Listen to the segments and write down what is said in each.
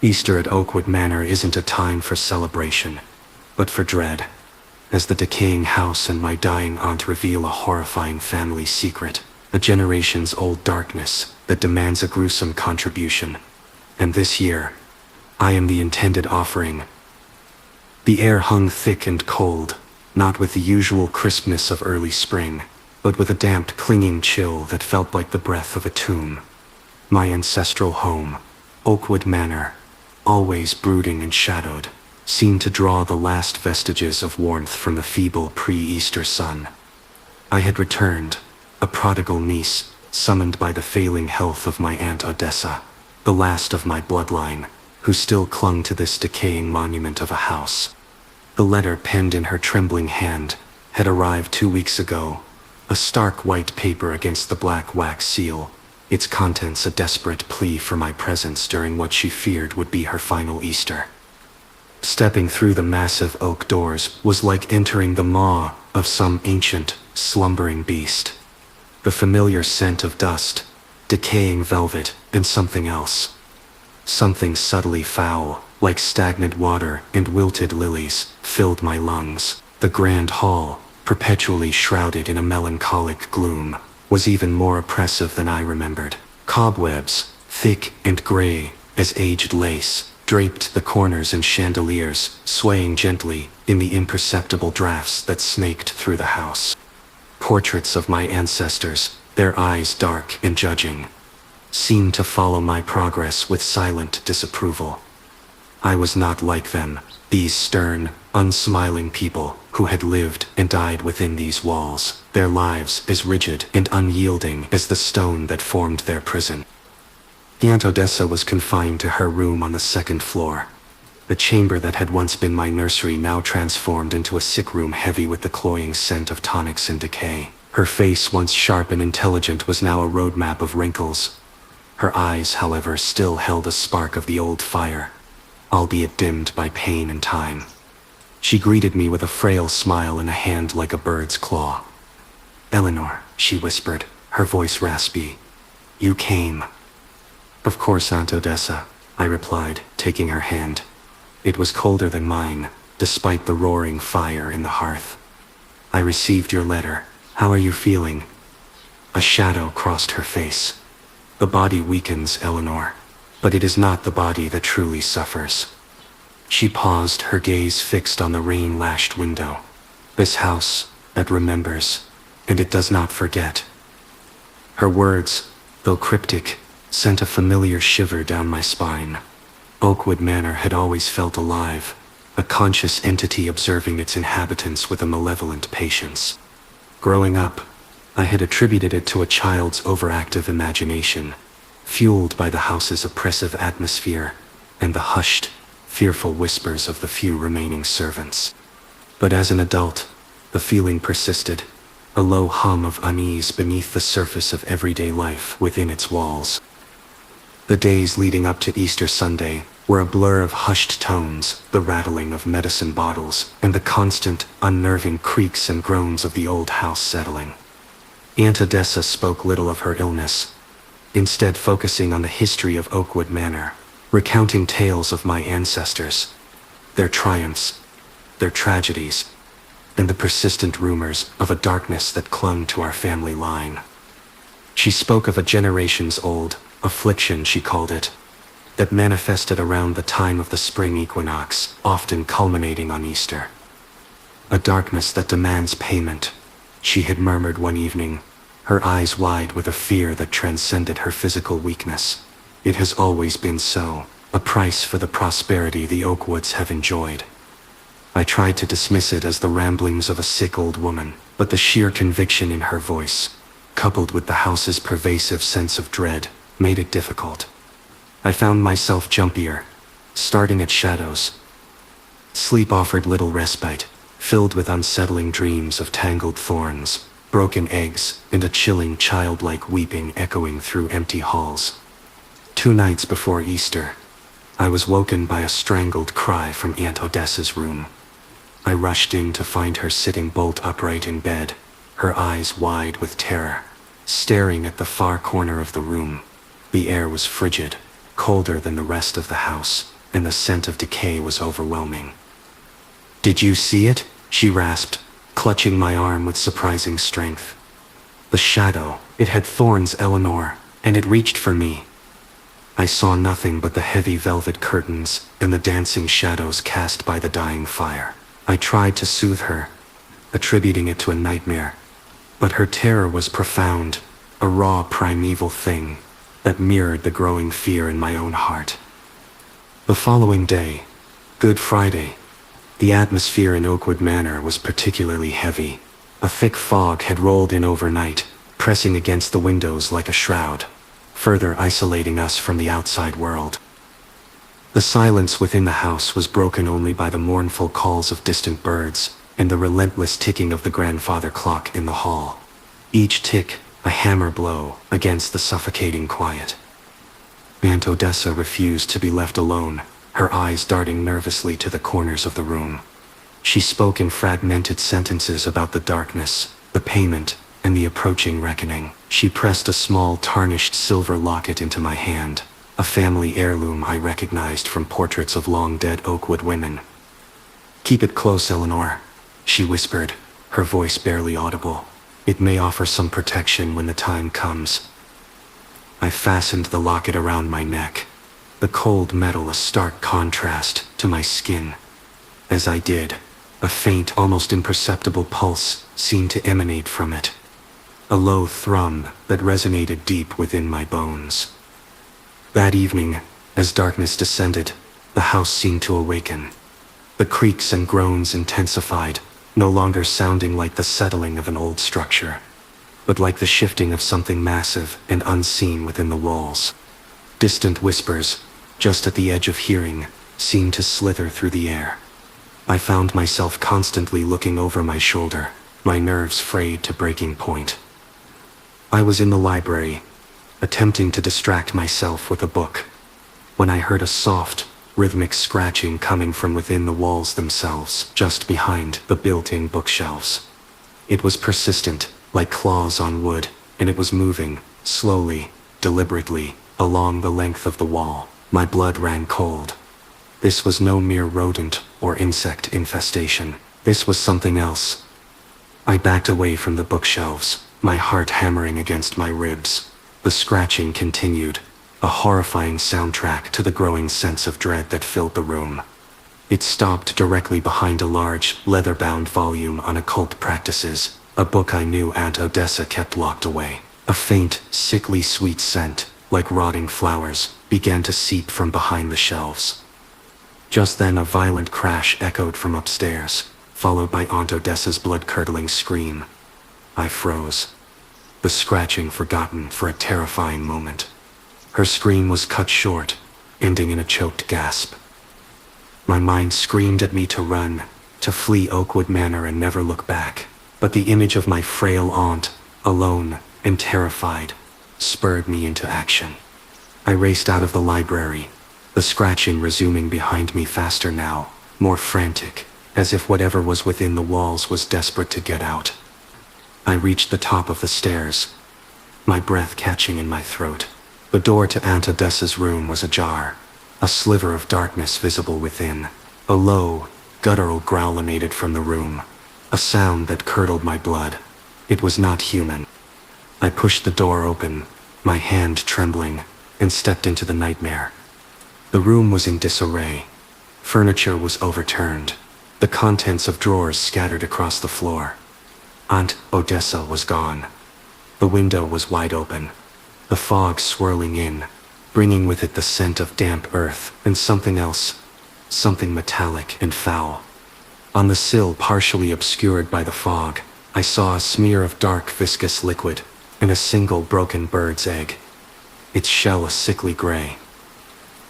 Easter at Oakwood Manor isn't a time for celebration, but for dread, as the decaying house and my dying aunt reveal a horrifying family secret, a generations-old darkness that demands a gruesome contribution. And this year, I am the intended offering. The air hung thick and cold, not with the usual crispness of early spring, but with a damp, clinging chill that felt like the breath of a tomb. My ancestral home, Oakwood Manor, always brooding and shadowed, seemed to draw the last vestiges of warmth from the feeble pre-Easter sun. I had returned, a prodigal niece, summoned by the failing health of my Aunt Odessa, the last of my bloodline, who still clung to this decaying monument of a house. The letter penned in her trembling hand had arrived 2 weeks ago, a stark white paper against the black wax seal, its contents a desperate plea for my presence during what she feared would be her final Easter. Stepping through the massive oak doors was like entering the maw of some ancient, slumbering beast. The familiar scent of dust, decaying velvet, and something else. Something subtly foul, like stagnant water and wilted lilies, filled my lungs. The grand hall, perpetually shrouded in a melancholic gloom, was even more oppressive than I remembered. Cobwebs, thick and gray as aged lace, draped the corners and chandeliers, swaying gently in the imperceptible drafts that snaked through the house. Portraits of my ancestors, their eyes dark and judging, seemed to follow my progress with silent disapproval. I was not like them, these stern, unsmiling people who had lived and died within these walls, their lives as rigid and unyielding as the stone that formed their prison. Aunt Odessa was confined to her room on the second floor. The chamber that had once been my nursery now transformed into a sick room heavy with the cloying scent of tonics and decay. Her face, once sharp and intelligent, was now a roadmap of wrinkles. Her eyes, however, still held a spark of the old fire, albeit dimmed by pain and time. She greeted me with a frail smile and a hand like a bird's claw. "Eleanor," she whispered, her voice raspy. "You came." "Of course, Aunt Odessa," I replied, taking her hand. It was colder than mine, despite the roaring fire in the hearth. "I received your letter. How are you feeling?" A shadow crossed her face. "The body weakens, Eleanor, but it is not the body that truly suffers." She paused, her gaze fixed on the rain-lashed window. "This house, that remembers, and it does not forget." Her words, though cryptic, sent a familiar shiver down my spine. Oakwood Manor had always felt alive, a conscious entity observing its inhabitants with a malevolent patience. Growing up, I had attributed it to a child's overactive imagination, fueled by the house's oppressive atmosphere and the hushed, fearful whispers of the few remaining servants. But as an adult, the feeling persisted, a low hum of unease beneath the surface of everyday life within its walls. The days leading up to Easter Sunday were a blur of hushed tones, the rattling of medicine bottles, and the constant, unnerving creaks and groans of the old house settling. Aunt Odessa spoke little of her illness, instead focusing on the history of Oakwood Manor, recounting tales of my ancestors, their triumphs, their tragedies, and the persistent rumors of a darkness that clung to our family line. She spoke of a generations-old affliction, she called it, that manifested around the time of the spring equinox, often culminating on Easter. "A darkness that demands payment," she had murmured one evening, her eyes wide with a fear that transcended her physical weakness. "It has always been so, a price for the prosperity the Oakwoods have enjoyed." I tried to dismiss it as the ramblings of a sick old woman, but the sheer conviction in her voice, coupled with the house's pervasive sense of dread, made it difficult. I found myself jumpier, starting at shadows. Sleep offered little respite, filled with unsettling dreams of tangled thorns, broken eggs, and a chilling childlike weeping echoing through empty halls. 2 nights before Easter, I was woken by a strangled cry from Aunt Odessa's room. I rushed in to find her sitting bolt upright in bed, her eyes wide with terror, staring at the far corner of the room. The air was frigid, colder than the rest of the house, and the scent of decay was overwhelming. "Did you see it?" she rasped, clutching my arm with surprising strength. "The shadow, it had thorns, Eleanor, and it reached for me." I saw nothing but the heavy velvet curtains and the dancing shadows cast by the dying fire. I tried to soothe her, attributing it to a nightmare, but her terror was profound, a raw primeval thing that mirrored the growing fear in my own heart. The following day, Good Friday, the atmosphere in Oakwood Manor was particularly heavy. A thick fog had rolled in overnight, pressing against the windows like a shroud, further isolating us from the outside world. The silence within the house was broken only by the mournful calls of distant birds and the relentless ticking of the grandfather clock in the hall. Each tick, a hammer blow against the suffocating quiet. Aunt Odessa refused to be left alone, her eyes darting nervously to the corners of the room. She spoke in fragmented sentences about the darkness, the payment, and the approaching reckoning. She pressed a small tarnished silver locket into my hand, a family heirloom I recognized from portraits of long-dead Oakwood women. "Keep it close, Eleanor," she whispered, her voice barely audible. "It may offer some protection when the time comes." I fastened the locket around my neck, the cold metal a stark contrast to my skin. As I did, a faint, almost imperceptible pulse seemed to emanate from it, a low thrum that resonated deep within my bones. That evening, as darkness descended, the house seemed to awaken. The creaks and groans intensified, no longer sounding like the settling of an old structure, but like the shifting of something massive and unseen within the walls. Distant whispers, just at the edge of hearing, seemed to slither through the air. I found myself constantly looking over my shoulder, my nerves frayed to breaking point. I was in the library, attempting to distract myself with a book, when I heard a soft, rhythmic scratching coming from within the walls themselves, just behind the built-in bookshelves. It was persistent, like claws on wood, and it was moving, slowly, deliberately, along the length of the wall. My blood ran cold. This was no mere rodent or insect infestation. This was something else. I backed away from the bookshelves, my heart hammering against my ribs. The scratching continued, a horrifying soundtrack to the growing sense of dread that filled the room. It stopped directly behind a large, leather-bound volume on occult practices, a book I knew Aunt Odessa kept locked away. A faint, sickly sweet scent, like rotting flowers, began to seep from behind the shelves. Just then a violent crash echoed from upstairs, followed by Aunt Odessa's blood-curdling scream. I froze, the scratching forgotten for a terrifying moment. Her scream was cut short, ending in a choked gasp. My mind screamed at me to run, to flee Oakwood Manor and never look back. But the image of my frail aunt, alone and terrified, spurred me into action. I raced out of the library, the scratching resuming behind me faster now, more frantic, as if whatever was within the walls was desperate to get out. I reached the top of the stairs, my breath catching in my throat. The door to Aunt Odessa's room was ajar, a sliver of darkness visible within. A low, guttural growl emanated from the room, a sound that curdled my blood. It was not human. I pushed the door open, my hand trembling, and stepped into the nightmare. The room was in disarray. Furniture was overturned, the contents of drawers scattered across the floor. Aunt Odessa was gone. The window was wide open, the fog swirling in, bringing with it the scent of damp earth and something else, something metallic and foul. On the sill, partially obscured by the fog, I saw a smear of dark viscous liquid and a single broken bird's egg, its shell a sickly gray.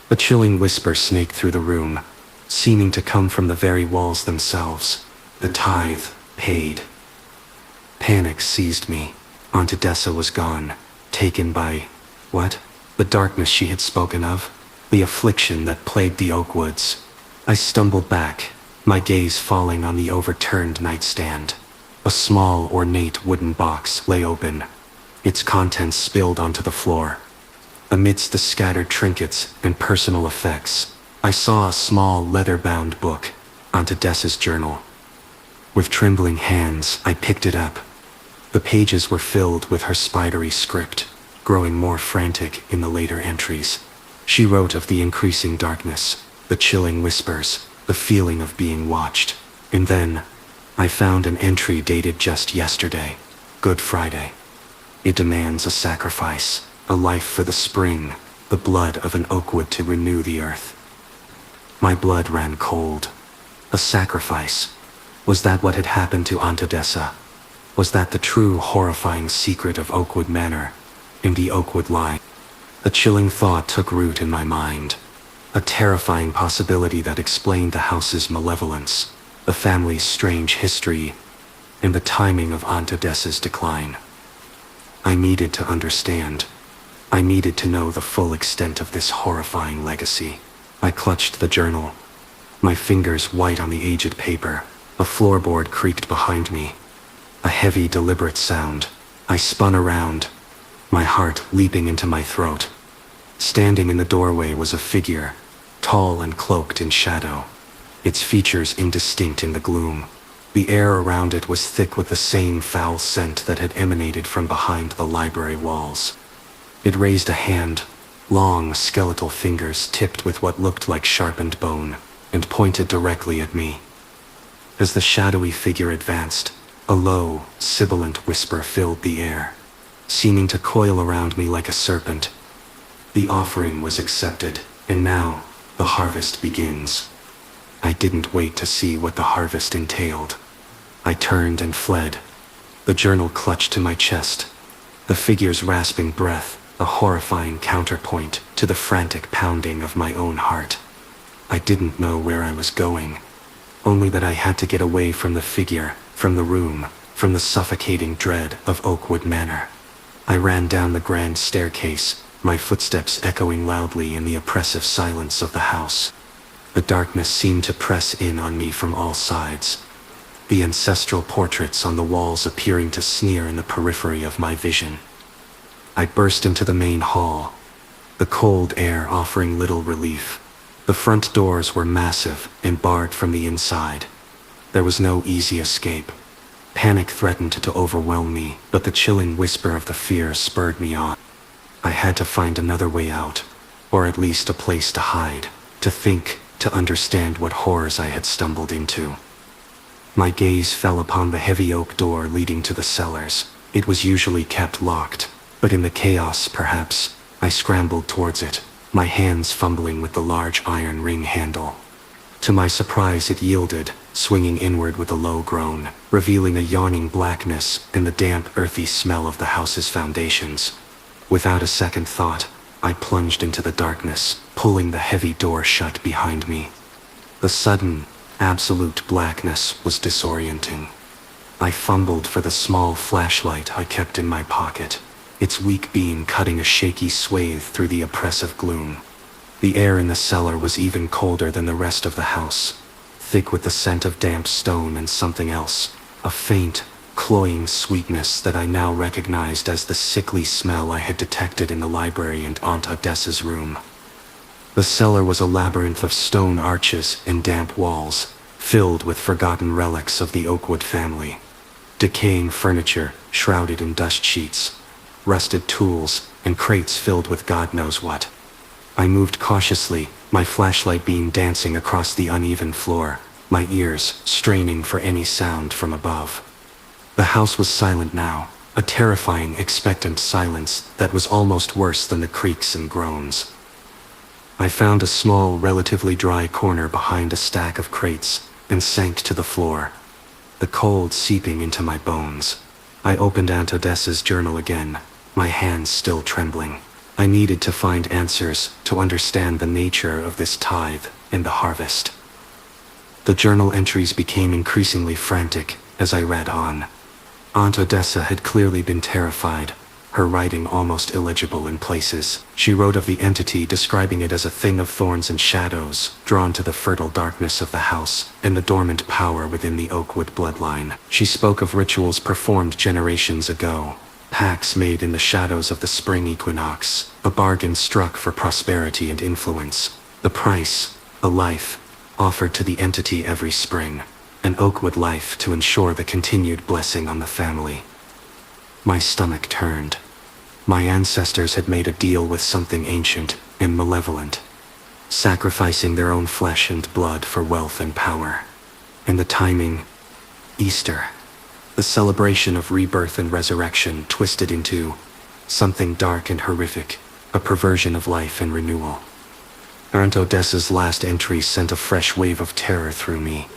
A chilling whisper snaked through the room, seeming to come from the very walls themselves. The tithe paid. Panic seized me. Aunt Odessa was gone, taken by, what? The darkness she had spoken of? The affliction that plagued the Oakwoods. I stumbled back, my gaze falling on the overturned nightstand. A small, ornate wooden box lay open, its contents spilled onto the floor. Amidst the scattered trinkets and personal effects, I saw a small leather-bound book, Aunt Odessa's journal. With trembling hands, I picked it up. The pages were filled with her spidery script, growing more frantic in the later entries. She wrote of the increasing darkness, the chilling whispers, the feeling of being watched. And then, I found an entry dated just yesterday, Good Friday. It demands a sacrifice, a life for the spring, the blood of an Oakwood to renew the earth. My blood ran cold. A sacrifice. Was that what had happened to Aunt Odessa? Was that the true horrifying secret of Oakwood Manor, in the Oakwood line? A chilling thought took root in my mind. A terrifying possibility that explained the house's malevolence, the family's strange history, and the timing of Aunt Odessa's decline. I needed to understand. I needed to know the full extent of this horrifying legacy. I clutched the journal, my fingers white on the aged paper. A floorboard creaked behind me. A heavy, deliberate sound. I spun around, my heart leaping into my throat. Standing in the doorway was a figure, tall and cloaked in shadow, its features indistinct in the gloom. The air around it was thick with the same foul scent that had emanated from behind the library walls. It raised a hand, long, skeletal fingers tipped with what looked like sharpened bone, and pointed directly at me. As the shadowy figure advanced, a low, sibilant whisper filled the air, seeming to coil around me like a serpent. The offering was accepted, and now, the harvest begins. I didn't wait to see what the harvest entailed. I turned and fled, the journal clutched to my chest, the figure's rasping breath, a horrifying counterpoint to the frantic pounding of my own heart. I didn't know where I was going, only that I had to get away from the figure, from the room, from the suffocating dread of Oakwood Manor. I ran down the grand staircase, my footsteps echoing loudly in the oppressive silence of the house. The darkness seemed to press in on me from all sides, the ancestral portraits on the walls appearing to sneer in the periphery of my vision. I burst into the main hall, the cold air offering little relief. The front doors were massive and barred from the inside. There was no easy escape. Panic threatened to overwhelm me, but the chilling whisper of the fear spurred me on. I had to find another way out, or at least a place to hide, to think, to understand what horrors I had stumbled into. My gaze fell upon the heavy oak door leading to the cellars. It was usually kept locked, but in the chaos, perhaps, I scrambled towards it, my hands fumbling with the large iron ring handle. To my surprise, it yielded, swinging inward with a low groan, revealing a yawning blackness and the damp, earthy smell of the house's foundations. Without a second thought, I plunged into the darkness, pulling the heavy door shut behind me. The sudden, absolute blackness was disorienting. I fumbled for the small flashlight I kept in my pocket, its weak beam cutting a shaky swathe through the oppressive gloom. The air in the cellar was even colder than the rest of the house, thick with the scent of damp stone and something else, a faint, cloying sweetness that I now recognized as the sickly smell I had detected in the library and Aunt Odessa's room. The cellar was a labyrinth of stone arches and damp walls, filled with forgotten relics of the Oakwood family. Decaying furniture, shrouded in dust sheets, rusted tools, and crates filled with God knows what. I moved cautiously, my flashlight beam dancing across the uneven floor, my ears straining for any sound from above. The house was silent now, a terrifying, expectant silence that was almost worse than the creaks and groans. I found a small, relatively dry corner behind a stack of crates and sank to the floor, the cold seeping into my bones. I opened Aunt Odessa's journal again, my hands still trembling. I needed to find answers to understand the nature of this tithe and the harvest. The journal entries became increasingly frantic as I read on. Aunt Odessa had clearly been terrified, her writing almost illegible in places. She wrote of the entity, describing it as a thing of thorns and shadows, drawn to the fertile darkness of the house and the dormant power within the Oakwood bloodline. She spoke of rituals performed generations ago, pacts made in the shadows of the spring equinox, a bargain struck for prosperity and influence. The price, A life, offered to the entity every spring. An Oakwood life to ensure the continued blessing on the family. My stomach turned. My ancestors had made a deal with something ancient and malevolent, sacrificing their own flesh and blood for wealth and power. And the timing, Easter, the celebration of rebirth and resurrection, twisted into something dark and horrific, a perversion of life and renewal. Aunt Odessa's last entry sent a fresh wave of terror through me.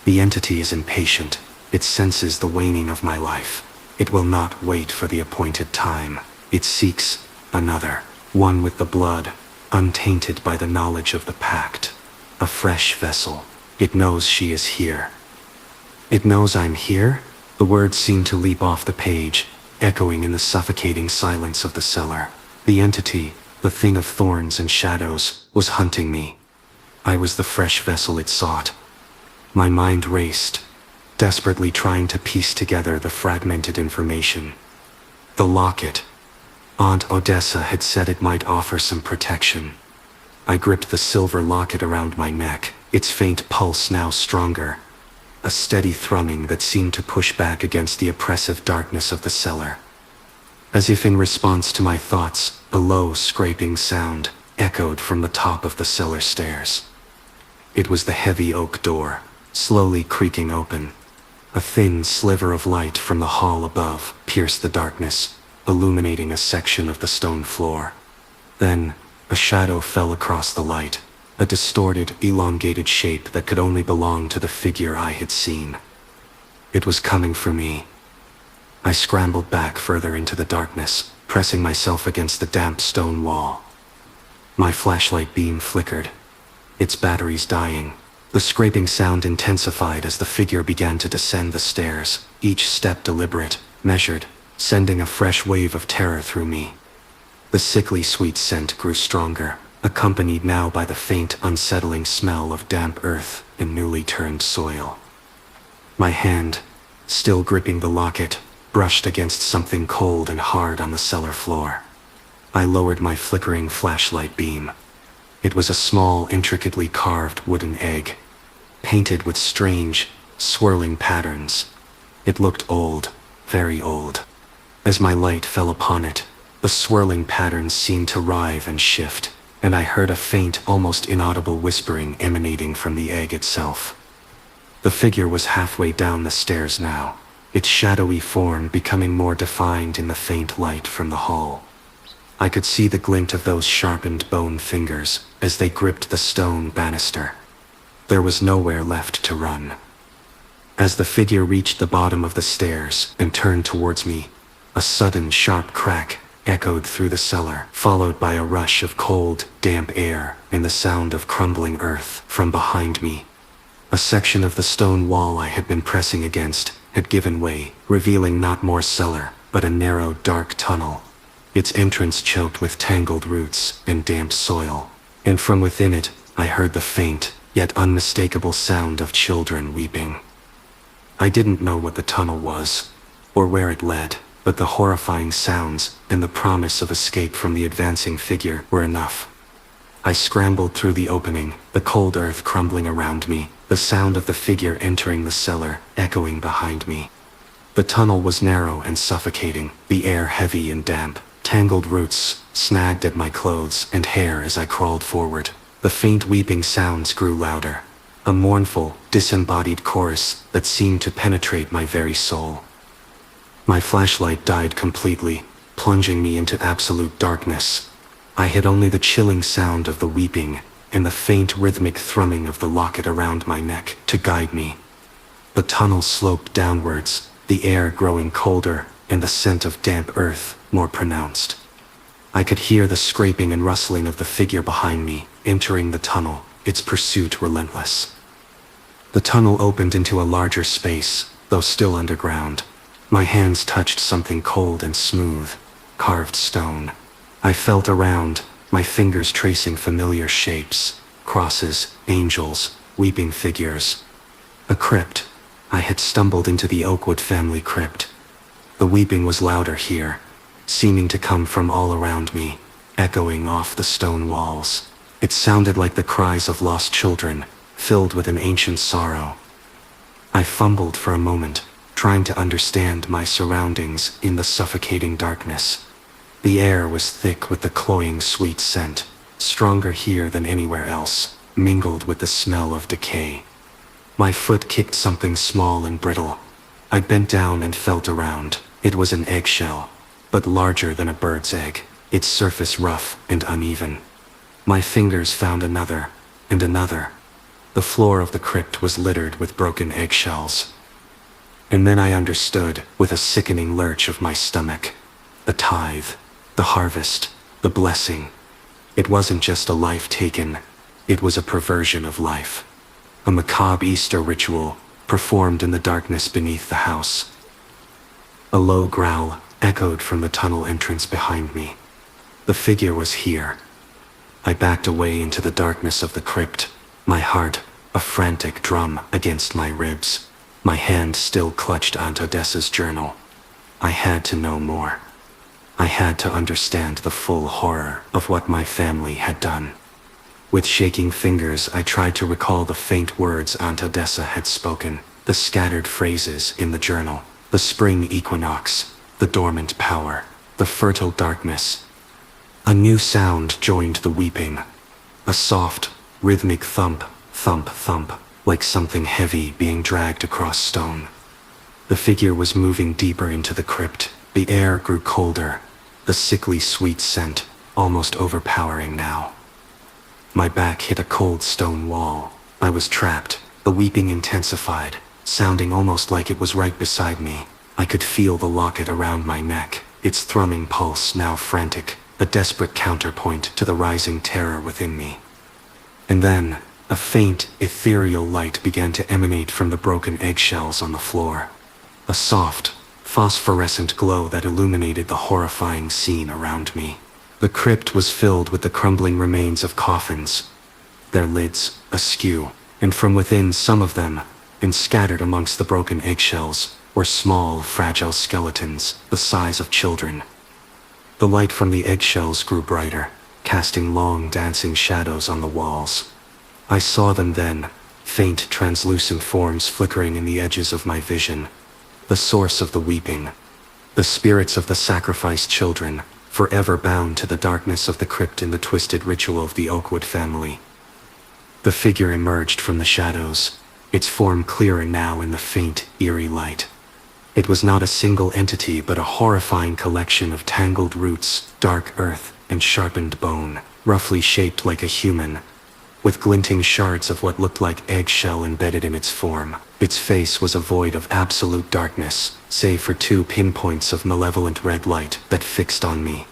The entity is impatient. It senses the waning of my life. It will not wait for the appointed time. It seeks another, one with the blood, untainted by the knowledge of the pact. A fresh vessel. It knows she is here. It knows I'm here? The words seemed to leap off the page, echoing in the suffocating silence of the cellar. The entity, the thing of thorns and shadows, was hunting me. I was the fresh vessel it sought. My mind raced, desperately trying to piece together the fragmented information. The locket. Aunt Odessa had said it might offer some protection. I gripped the silver locket around my neck, its faint pulse now stronger. A steady thrumming that seemed to push back against the oppressive darkness of the cellar. As if in response to my thoughts, a low scraping sound echoed from the top of the cellar stairs. It was the heavy oak door, slowly creaking open. A thin sliver of light from the hall above pierced the darkness, illuminating a section of the stone floor. Then, a shadow fell across the light, a distorted, elongated shape that could only belong to the figure I had seen. It was coming for me. I scrambled back further into the darkness, pressing myself against the damp stone wall. My flashlight beam flickered, its batteries dying. The scraping sound intensified as the figure began to descend the stairs, each step deliberate, measured, sending a fresh wave of terror through me. The sickly sweet scent grew stronger, accompanied now by the faint, unsettling smell of damp earth and newly turned soil. My hand, still gripping the locket, brushed against something cold and hard on the cellar floor. I lowered my flickering flashlight beam. It was a small, intricately carved wooden egg, painted with strange, swirling patterns. It looked old, very old. As my light fell upon it, the swirling patterns seemed to writhe and shift, and I heard a faint, almost inaudible whispering emanating from the egg itself. The figure was halfway down the stairs now, its shadowy form becoming more defined in the faint light from the hall. I could see the glint of those sharpened bone fingers as they gripped the stone banister. There was nowhere left to run. As the figure reached the bottom of the stairs and turned towards me, a sudden sharp crack echoed through the cellar, followed by a rush of cold, damp air and the sound of crumbling earth from behind me. A section of the stone wall I had been pressing against had given way, revealing not more cellar, but a narrow, dark tunnel, its entrance choked with tangled roots and damp soil. And from within it, I heard the faint, yet unmistakable sound of children weeping. I didn't know what the tunnel was, or where it led, but the horrifying sounds and the promise of escape from the advancing figure were enough. I scrambled through the opening, the cold earth crumbling around me, the sound of the figure entering the cellar echoing behind me. The tunnel was narrow and suffocating, the air heavy and damp. Tangled roots snagged at my clothes and hair as I crawled forward. The faint weeping sounds grew louder, a mournful, disembodied chorus that seemed to penetrate my very soul. My flashlight died completely, plunging me into absolute darkness. I had only the chilling sound of the weeping and the faint rhythmic thrumming of the locket around my neck to guide me. The tunnel sloped downwards, the air growing colder and the scent of damp earth more pronounced. I could hear the scraping and rustling of the figure behind me, entering the tunnel, its pursuit relentless. The tunnel opened into a larger space, though still underground. My hands touched something cold and smooth, carved stone. I felt around, my fingers tracing familiar shapes, crosses, angels, weeping figures. A crypt. I had stumbled into the Oakwood family crypt. The weeping was louder here, seeming to come from all around me, echoing off the stone walls. It sounded like the cries of lost children, filled with an ancient sorrow. I fumbled for a moment, trying to understand my surroundings in the suffocating darkness. The air was thick with the cloying sweet scent, stronger here than anywhere else, mingled with the smell of decay. My foot kicked something small and brittle. I bent down and felt around. It was an eggshell, but larger than a bird's egg, its surface rough and uneven. My fingers found another, and another. The floor of the crypt was littered with broken eggshells. And then I understood, with a sickening lurch of my stomach. The tithe, the harvest, the blessing. It wasn't just a life taken, it was a perversion of life. A macabre Easter ritual, performed in the darkness beneath the house. A low growl echoed from the tunnel entrance behind me. The figure was here. I backed away into the darkness of the crypt, my heart a frantic drum against my ribs, my hand still clutched onto Odessa's journal. I had to know more. I had to understand the full horror of what my family had done. With shaking fingers, I tried to recall the faint words Aunt Odessa had spoken, the scattered phrases in the journal, the spring equinox, the dormant power, the fertile darkness. A new sound joined the weeping, a soft, rhythmic thump, thump, thump, like something heavy being dragged across stone. The figure was moving deeper into the crypt. The air grew colder, the sickly sweet scent almost overpowering now. My back hit a cold stone wall. I was trapped. The weeping intensified, sounding almost like it was right beside me. I could feel the locket around my neck, its thrumming pulse now frantic, a desperate counterpoint to the rising terror within me. And then, a faint, ethereal light began to emanate from the broken eggshells on the floor. A soft, phosphorescent glow that illuminated the horrifying scene around me. The crypt was filled with the crumbling remains of coffins, their lids askew, and from within some of them, and scattered amongst the broken eggshells, were small, fragile skeletons, the size of children. The light from the eggshells grew brighter, casting long, dancing shadows on the walls. I saw them then, faint, translucent forms flickering in the edges of my vision. The source of the weeping. The spirits of the sacrificed children, forever bound to the darkness of the crypt in the twisted ritual of the Oakwood family. The figure emerged from the shadows, its form clearer now in the faint, eerie light. It was not a single entity but a horrifying collection of tangled roots, dark earth, and sharpened bone, roughly shaped like a human, with glinting shards of what looked like eggshell embedded in its form. Its face was a void of absolute darkness, save for 2 pinpoints of malevolent red light that fixed on me.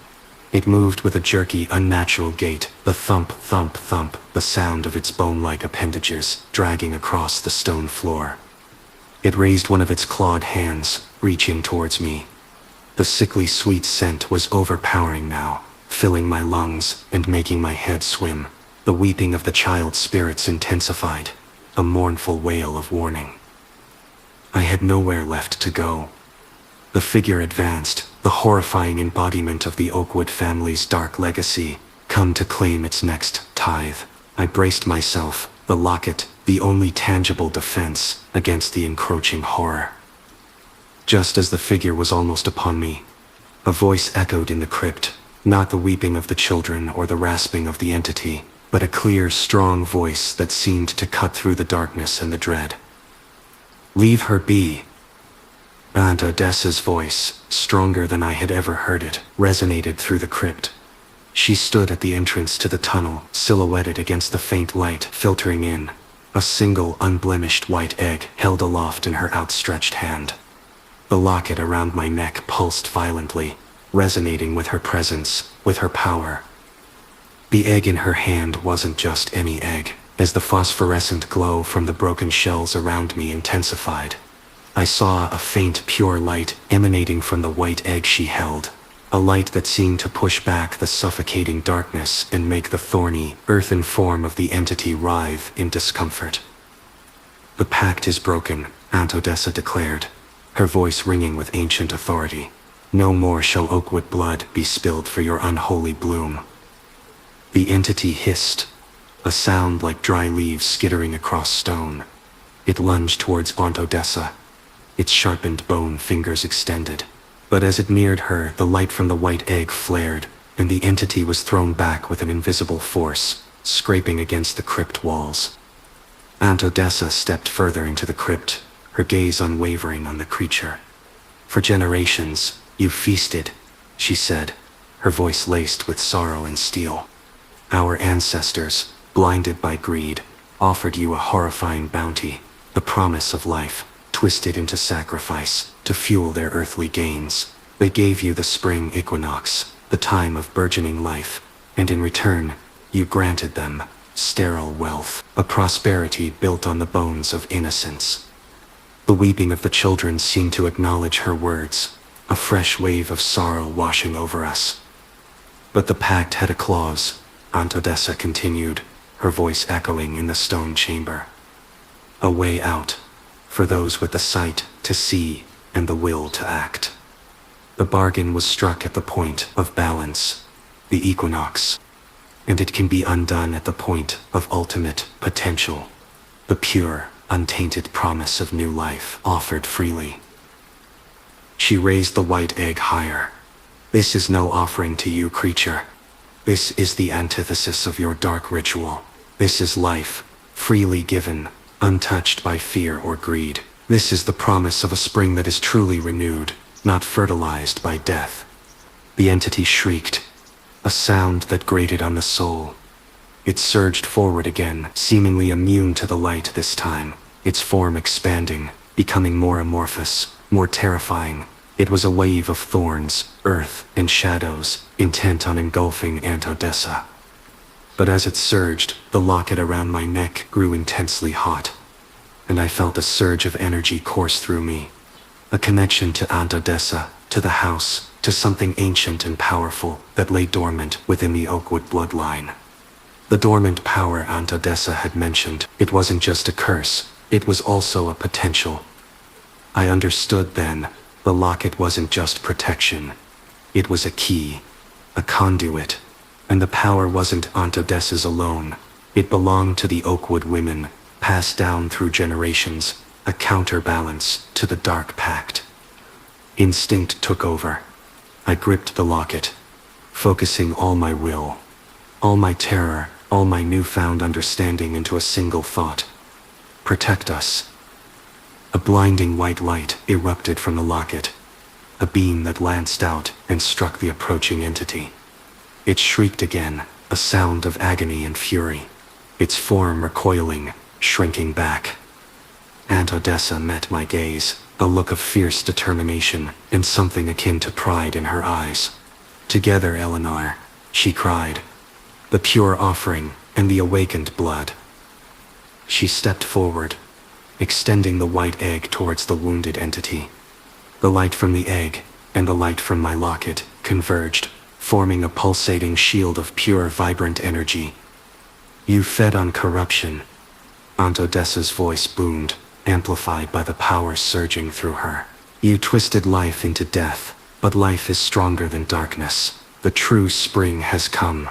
It moved with a jerky, unnatural gait, the thump, thump, thump, the sound of its bone-like appendages dragging across the stone floor. It raised one of its clawed hands, reaching towards me. The sickly sweet scent was overpowering now, filling my lungs and making my head swim. The weeping of the child's spirits intensified, a mournful wail of warning. I had nowhere left to go. The figure advanced, the horrifying embodiment of the Oakwood family's dark legacy, come to claim its next tithe. I braced myself, the locket, the only tangible defense against the encroaching horror. Just as the figure was almost upon me, a voice echoed in the crypt, not the weeping of the children or the rasping of the entity, but a clear, strong voice that seemed to cut through the darkness and the dread. "Leave her be." Aunt Odessa's voice, stronger than I had ever heard it, resonated through the crypt. She stood at the entrance to the tunnel, silhouetted against the faint light filtering in, a single unblemished white egg held aloft in her outstretched hand. The locket around my neck pulsed violently, resonating with her presence, with her power. The egg in her hand wasn't just any egg. As the phosphorescent glow from the broken shells around me intensified, I saw a faint, pure light emanating from the white egg she held, a light that seemed to push back the suffocating darkness and make the thorny, earthen form of the entity writhe in discomfort. "The pact is broken," Aunt Odessa declared, her voice ringing with ancient authority. "No more shall Oakwood blood be spilled for your unholy bloom." The entity hissed, a sound like dry leaves skittering across stone. It lunged towards Aunt Odessa, its sharpened bone fingers extended. But as it neared her, the light from the white egg flared, and the entity was thrown back with an invisible force, scraping against the crypt walls. Aunt Odessa stepped further into the crypt, her gaze unwavering on the creature. "For generations, you've feasted," she said, her voice laced with sorrow and steel. "Our ancestors, blinded by greed, offered you a horrifying bounty, the promise of life, twisted into sacrifice, to fuel their earthly gains. They gave you the spring equinox, the time of burgeoning life, and in return, you granted them sterile wealth, a prosperity built on the bones of innocence." The weeping of the children seemed to acknowledge her words, a fresh wave of sorrow washing over us. "But the pact had a clause," Aunt Odessa continued, her voice echoing in the stone chamber. "A way out, for those with the sight to see and the will to act. The bargain was struck at the point of balance, the equinox, and it can be undone at the point of ultimate potential, the pure, untainted promise of new life offered freely." She raised the white egg higher. "This is no offering to you, creature. This is the antithesis of your dark ritual. This is life, freely given, untouched by fear or greed. This is the promise of a spring that is truly renewed, not fertilized by death." The entity shrieked, a sound that grated on the soul. It surged forward again, seemingly immune to the light this time, its form expanding, becoming more amorphous, more terrifying. It was a wave of thorns, earth, and shadows, intent on engulfing Aunt Odessa. But as it surged, the locket around my neck grew intensely hot, and I felt a surge of energy course through me. A connection to Aunt Odessa, to the house, to something ancient and powerful that lay dormant within the Oakwood bloodline. The dormant power Aunt Odessa had mentioned, it wasn't just a curse, it was also a potential. I understood then, the locket wasn't just protection. It was a key, a conduit, and the power wasn't Aunt Odessa's alone. It belonged to the Oakwood women, passed down through generations, a counterbalance to the dark pact. Instinct took over. I gripped the locket, focusing all my will, all my terror, all my newfound understanding into a single thought. Protect us. A blinding white light erupted from the locket, a beam that lanced out and struck the approaching entity. It shrieked again, a sound of agony and fury, its form recoiling, shrinking back. Aunt Odessa met my gaze, a look of fierce determination and something akin to pride in her eyes. "Together, Eleanor," she cried. "The pure offering and the awakened blood." She stepped forward, extending the white egg towards the wounded entity. The light from the egg and the light from my locket converged, forming a pulsating shield of pure, vibrant energy. "You fed on corruption," Aunt Odessa's voice boomed, amplified by the power surging through her. "You twisted life into death, but life is stronger than darkness. The true spring has come."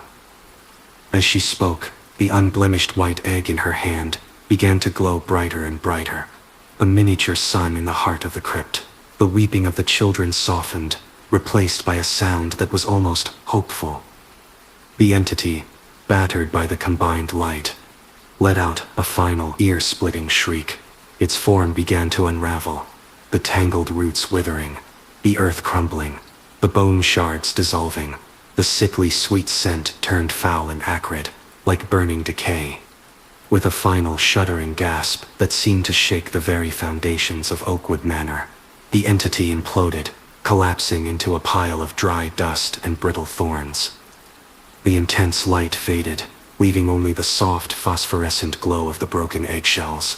As she spoke, the unblemished white egg in her hand began to glow brighter and brighter, a miniature sun in the heart of the crypt. The weeping of the children softened, replaced by a sound that was almost hopeful. The entity, battered by the combined light, let out a final ear-splitting shriek. Its form began to unravel, the tangled roots withering, the earth crumbling, the bone shards dissolving. The sickly sweet scent turned foul and acrid, like burning decay. With a final shuddering gasp that seemed to shake the very foundations of Oakwood Manor, the entity imploded, collapsing into a pile of dry dust and brittle thorns. The intense light faded, leaving only the soft phosphorescent glow of the broken eggshells.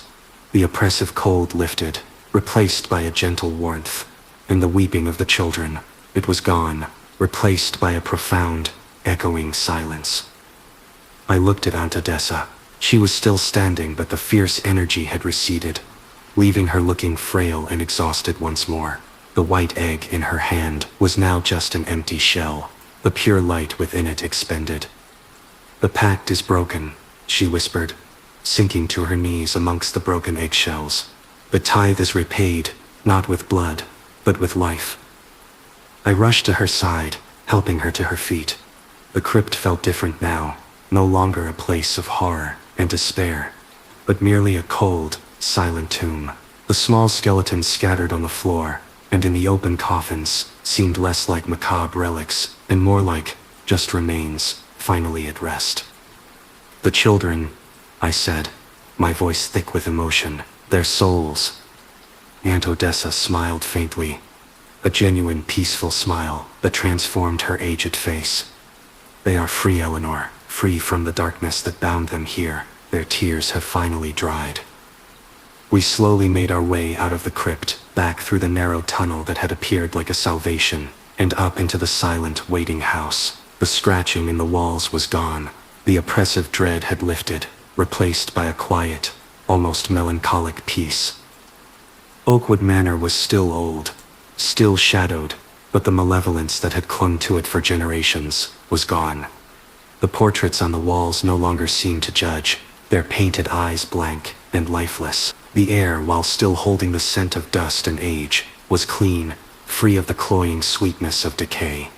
The oppressive cold lifted, replaced by a gentle warmth, and the weeping of the children, it was gone, replaced by a profound, echoing silence. I looked at Aunt Odessa. She was still standing, but the fierce energy had receded, leaving her looking frail and exhausted once more. The white egg in her hand was now just an empty shell, the pure light within it expended. "The pact is broken," she whispered, sinking to her knees amongst the broken eggshells. The tithe is repaid, not with blood, but with life. I rushed to her side, helping her to her feet. The crypt felt different now, no longer a place of horror and despair, but merely a cold, silent tomb. The small skeletons scattered on the floor, and in the open coffins, seemed less like macabre relics, and more like just remains, finally at rest. The children, I said, my voice thick with emotion, their souls. Aunt Odessa smiled faintly, a genuine peaceful smile that transformed her aged face. They are free, Eleanor, free from the darkness that bound them here. Their tears have finally dried. We slowly made our way out of the crypt, back through the narrow tunnel that had appeared like a salvation, and up into the silent, waiting house. The scratching in the walls was gone. The oppressive dread had lifted, replaced by a quiet, almost melancholic peace. Oakwood Manor was still old, still shadowed, but the malevolence that had clung to it for generations was gone. The portraits on the walls no longer seemed to judge, their painted eyes blank and lifeless. The air, while still holding the scent of dust and age, was clean, free of the cloying sweetness of decay.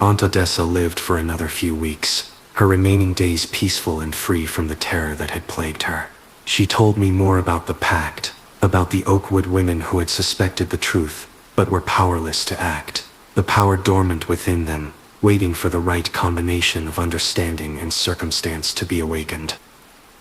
Aunt Odessa lived for another few weeks, her remaining days peaceful and free from the terror that had plagued her. She told me more about the pact, about the Oakwood women who had suspected the truth, but were powerless to act, the power dormant within them, waiting for the right combination of understanding and circumstance to be awakened.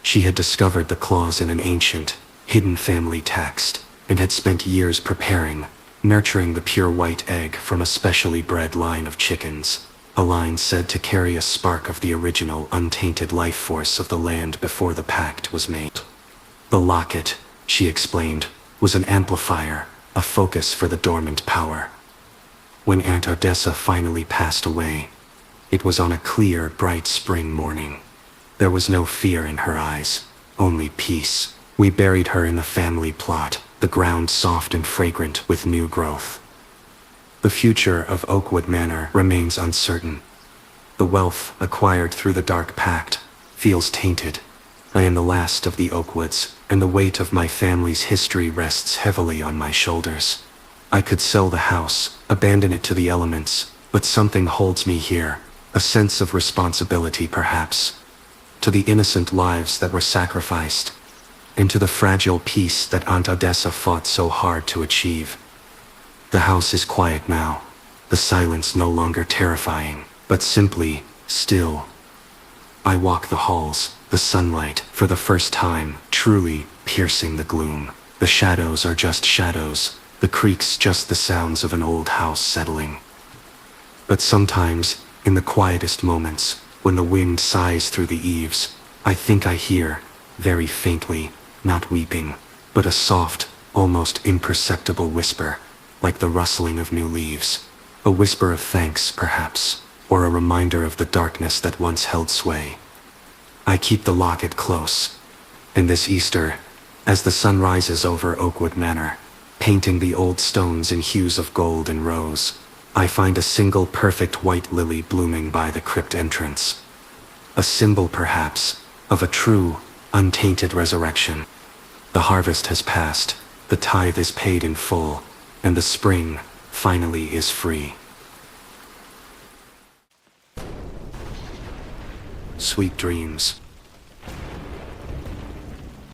She had discovered the clause in an ancient, hidden family text, and had spent years preparing, nurturing the pure white egg from a specially bred line of chickens, a line said to carry a spark of the original untainted life force of the land before the pact was made. The locket, she explained, was an amplifier, a focus for the dormant power. When Aunt Odessa finally passed away, it was on a clear, bright spring morning. There was no fear in her eyes, only peace. We buried her in the family plot, the ground soft and fragrant with new growth. The future of Oakwood Manor remains uncertain. The wealth acquired through the dark pact feels tainted. I am the last of the Oakwoods, and the weight of my family's history rests heavily on my shoulders. I could sell the house, abandon it to the elements, but something holds me here, a sense of responsibility perhaps, to the innocent lives that were sacrificed, and to the fragile peace that Aunt Odessa fought so hard to achieve. The house is quiet now, the silence no longer terrifying, but simply still. I walk the halls, the sunlight, for the first time, truly piercing the gloom. The shadows are just shadows, the creaks just the sounds of an old house settling. But sometimes, in the quietest moments, when the wind sighs through the eaves, I think I hear, very faintly, not weeping, but a soft, almost imperceptible whisper, like the rustling of new leaves. A whisper of thanks, perhaps, or a reminder of the darkness that once held sway. I keep the locket close, and this Easter, as the sun rises over Oakwood Manor, painting the old stones in hues of gold and rose, I find a single perfect white lily blooming by the crypt entrance. A symbol, perhaps, of a true, untainted resurrection. The harvest has passed, the tithe is paid in full, and the spring, finally, is free. Sweet dreams.